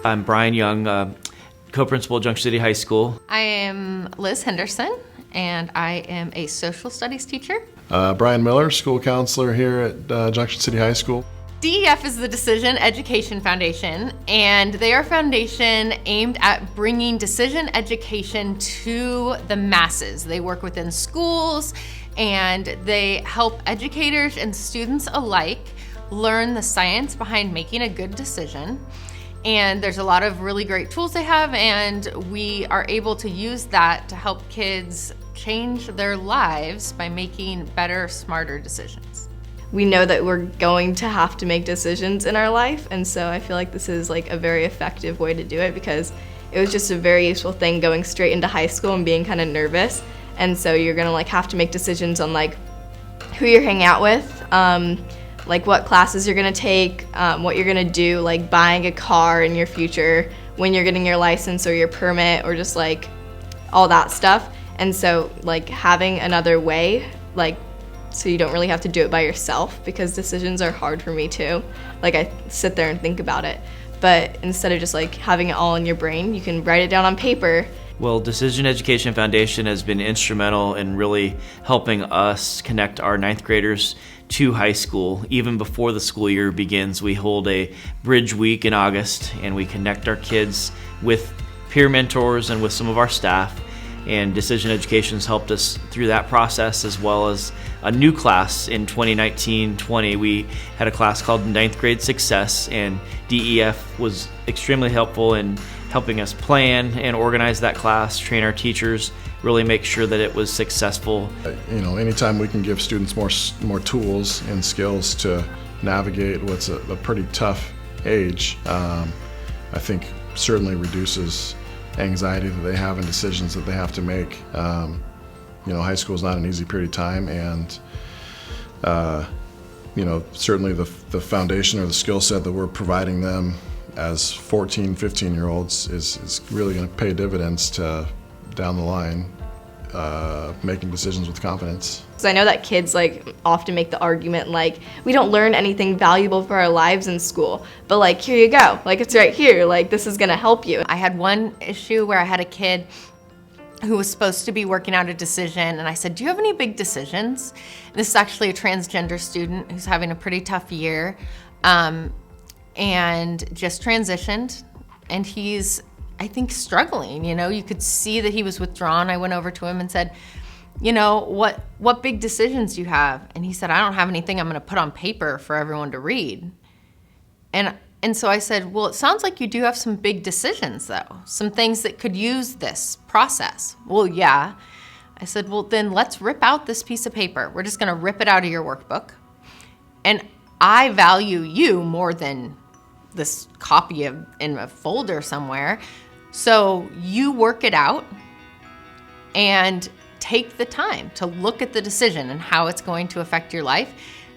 I'm Brian Young, co-principal at Junction City High School. I am Liz Henderson, and I am a social studies teacher. Brian Miller, school counselor here at Junction City High School. DEF is the Decision Education Foundation, and they are a foundation aimed at bringing decision education to the masses. They work within schools, and they help educators and students alike learn the science behind making a good decision. And there's a lot of really great tools they have, and we are able to use that to help kids change their lives by making better, smarter decisions. We know that we're going to have to make decisions in our life, and so I feel like this is like a very effective way to do it, because it was just a very useful thing going straight into high school and being kind of nervous, and so you're gonna like have to make decisions on like who you're hanging out with, like what classes you're gonna take, what you're gonna do, like buying a car in your future, when you're getting your license or your permit, or just like all that stuff. And so like having another way, like so you don't really have to do it by yourself, because decisions are hard for me too. Like I sit there and think about it, but instead of just like having it all in your brain, you can write it down on paper. Well, Decision Education Foundation has been instrumental in really helping us connect our ninth graders to high school. Even before the school year begins, we hold a Bridge Week in August, and we connect our kids with peer mentors and with some of our staff. And Decision Education has helped us through that process, as well as a new class in 2019-20. We had a class called Ninth Grade Success, and DEF was extremely helpful in helping us plan and organize that class, train our teachers, really make sure that it was successful. You know, anytime we can give students more tools and skills to navigate what's a pretty tough age, I think certainly reduces anxiety that they have and decisions that they have to make. You know, high school is not an easy period of time, and you know, certainly the foundation or the skill set that we're providing them as 14, 15-year-olds is really going to pay dividends to down the line, making decisions with confidence. Because I know that kids like often make the argument like, we don't learn anything valuable for our lives in school, but like here you go, like it's right here, like this is gonna help you. I had one issue where I had a kid who was supposed to be working out a decision, and I said, do you have any big decisions? This is actually a transgender student who's having a pretty tough year, and just transitioned, and he's, I think, struggling. You know, you could see that he was withdrawn. I went over to him and said, you know, what big decisions do you have? And he said, I don't have anything I'm gonna put on paper for everyone to read. And so I said, well, it sounds like you do have some big decisions though, some things that could use this process. Well, yeah. I said, well, then let's rip out this piece of paper. We're just gonna rip it out of your workbook. And I value you more than this copy in a folder somewhere. So you work it out and take the time to look at the decision and how it's going to affect your life.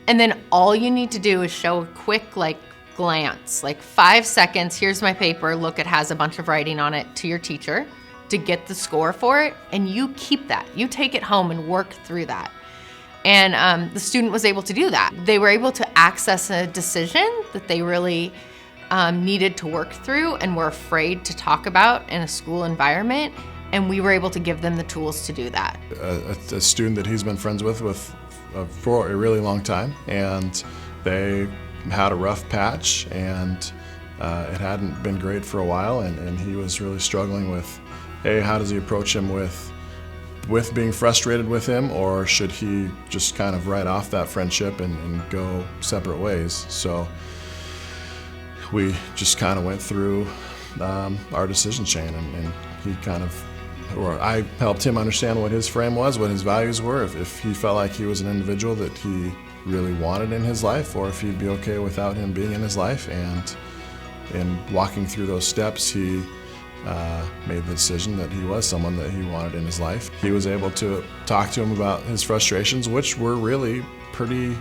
And then all you need to do is show a quick like glance, like 5 seconds, here's my paper, look, it has a bunch of writing on it, to your teacher to get the score for it. And you keep that, you take it home and work through that. And the student was able to do that. They were able to access a decision that they really needed to work through and were afraid to talk about in a school environment, and we were able to give them the tools to do that. A student that he's been friends with for a really long time, and they had a rough patch, and it hadn't been great for a while, and he was really struggling with, hey, how does he approach him with being frustrated with him, or should he just kind of write off that friendship and go separate ways? So we just kind of went through our decision chain, and he kind of, or I helped him understand what his frame was, what his values were, if he felt like he was an individual that he really wanted in his life, or if he'd be okay without him being in his life. And in walking through those steps, he made the decision that he was someone that he wanted in his life. He was able to talk to him about his frustrations, which were really pretty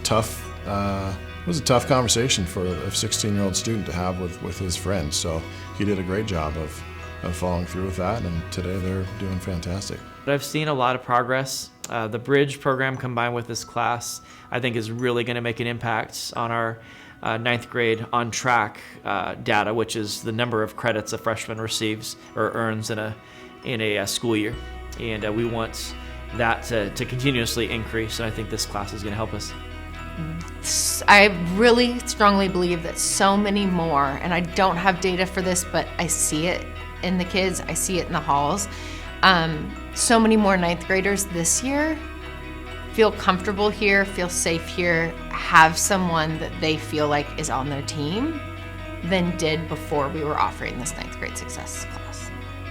tough. It was a tough conversation for a 16-year-old student to have with his friends. So he did a great job of following through with that, and today they're doing fantastic. But I've seen a lot of progress. The Bridge program combined with this class, I think, is really going to make an impact on our ninth grade on track data, which is the number of credits a freshman receives or earns in a school year. And we want that to continuously increase, and I think this class is going to help us. I really strongly believe that so many more, and I don't have data for this, but I see it in the kids, I see it in the halls. So many more ninth graders this year feel comfortable here, feel safe here, have someone that they feel like is on their team than did before we were offering this ninth grade success class.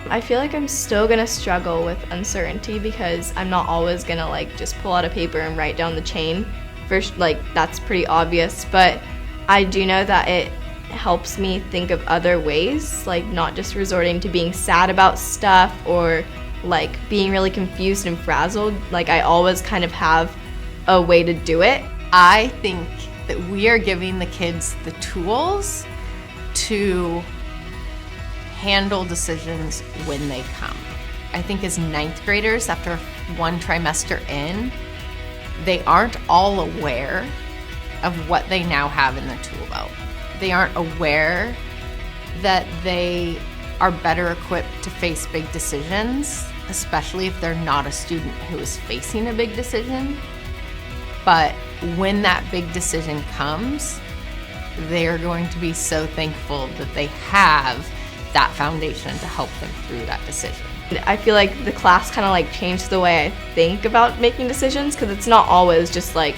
I feel like I'm still gonna struggle with uncertainty because I'm not always gonna like just pull out a paper and write down the chain. First, like that's pretty obvious, but I do know that it helps me think of other ways, like not just resorting to being sad about stuff or like being really confused and frazzled. Like I always kind of have a way to do it. I think that we are giving the kids the tools to handle decisions when they come. I think as ninth graders, after one trimester in, they aren't all aware of what they now have in their tool belt. They aren't aware that they are better equipped to face big decisions, especially if they're not a student who is facing a big decision. But when that big decision comes, they are going to be so thankful that they have that foundation to help them through that decision. I feel like the class kind of like changed the way I think about making decisions because it's not always just like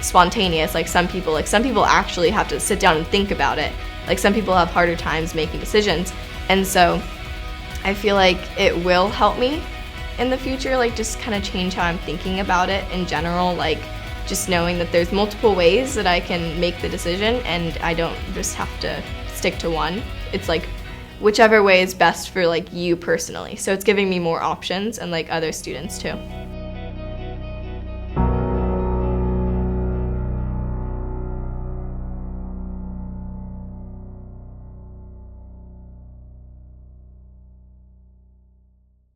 spontaneous. Like some people actually have to sit down and think about it. Like some people have harder times making decisions. And so I feel like it will help me in the future, like just kind of change how I'm thinking about it in general, like just knowing that there's multiple ways that I can make the decision and I don't just have to stick to one. It's like whichever way is best for like you personally. So it's giving me more options and like other students too.